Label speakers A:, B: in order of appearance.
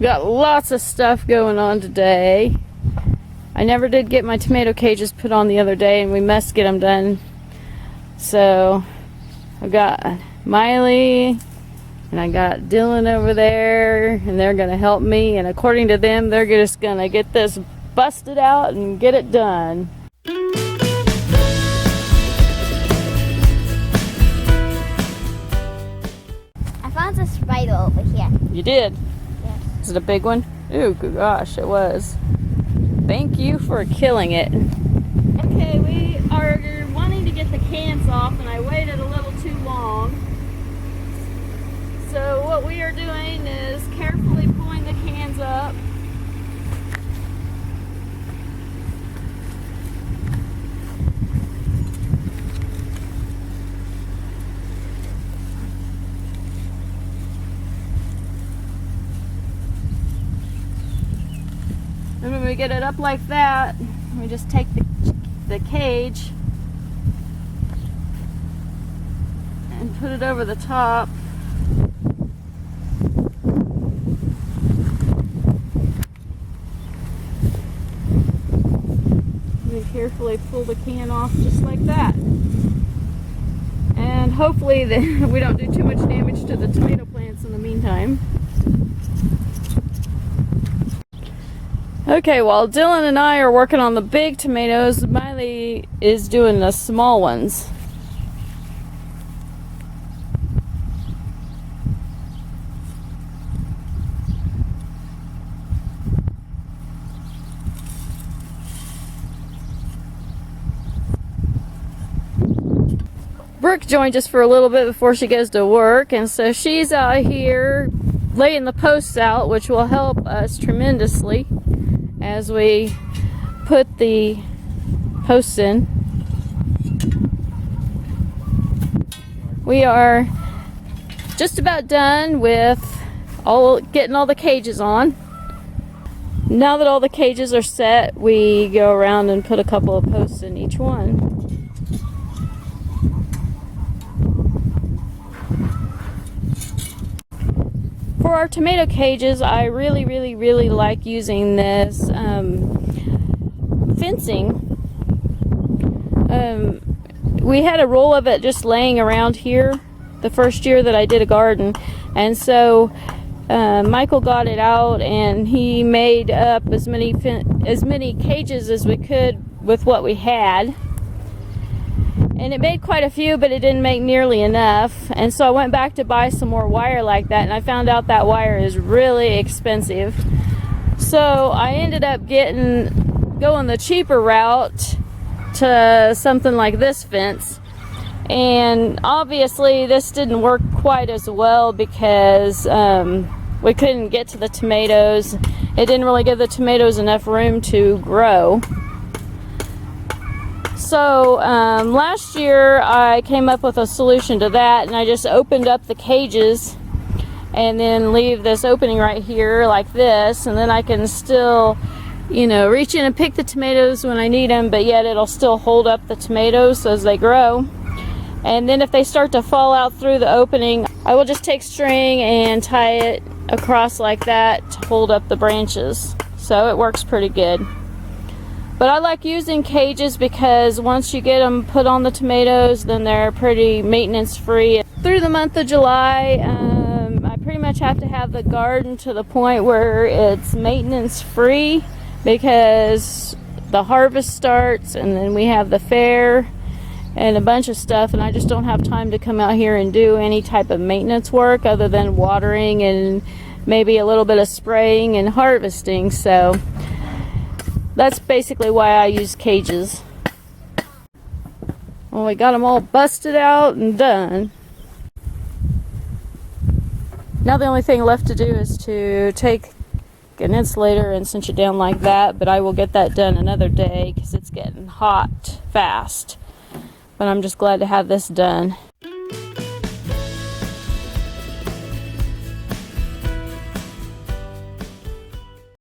A: Got lots of stuff going on today. I never did get my tomato cages put on the other day, and we must get them done. So I've got Miley and I got Dylan over there, and they're gonna help me, and according to them, they're just gonna get this busted out and get it done.
B: I found a spider over here.
A: You did?
B: Yes.
A: Is it a big one? Ooh, gosh, it was. Thank you for killing it. Okay, we are wanting to get the cans off, and I waited a little too long. So what we are doing is carefully pulling the cans up. And when we get it up like that, we just take the cage and put it over the top. We carefully pull the can off just like that. And hopefully we don't do too much damage to the tomato plants in the meantime. Okay, while Dylan and I are working on the big tomatoes, Miley is doing the small ones. Brooke joined us for a little bit before she goes to work, and so she's out here laying the posts out, which will help us tremendously as we put the posts in. We are just about done with getting all the cages on. Now that all the cages are set, we go around and put a couple of posts in each one. For our tomato cages, I really like using this fencing. We had a roll of it just laying around here the first year that I did a garden, and so Michael got it out and he made up as many cages as we could with what we had. And it made quite a few, but it didn't make nearly enough. And so I went back to buy some more wire like that, and I found out that wire is really expensive. So I ended up going the cheaper route to something like this fence. And obviously this didn't work quite as well because we couldn't get to the tomatoes. It didn't really give the tomatoes enough room to grow. So last year I came up with a solution to that, and I just opened up the cages and then leave this opening right here like this, and then I can still, reach in and pick the tomatoes when I need them, but yet it'll still hold up the tomatoes as they grow. And then if they start to fall out through the opening, I will just take string and tie it across like that to hold up the branches. So it works pretty good. But I like using cages because once you get them put on the tomatoes, then they're pretty maintenance free. Through the month of July, I pretty much have to have the garden to the point where it's maintenance free because the harvest starts, and then we have the fair and a bunch of stuff, and I just don't have time to come out here and do any type of maintenance work other than watering and maybe a little bit of spraying and harvesting. So that's basically why I use cages. Well, we got them all busted out and done. Now the only thing left to do is to take an insulator and cinch it down like that, but I will get that done another day because it's getting hot fast. But I'm just glad to have this done.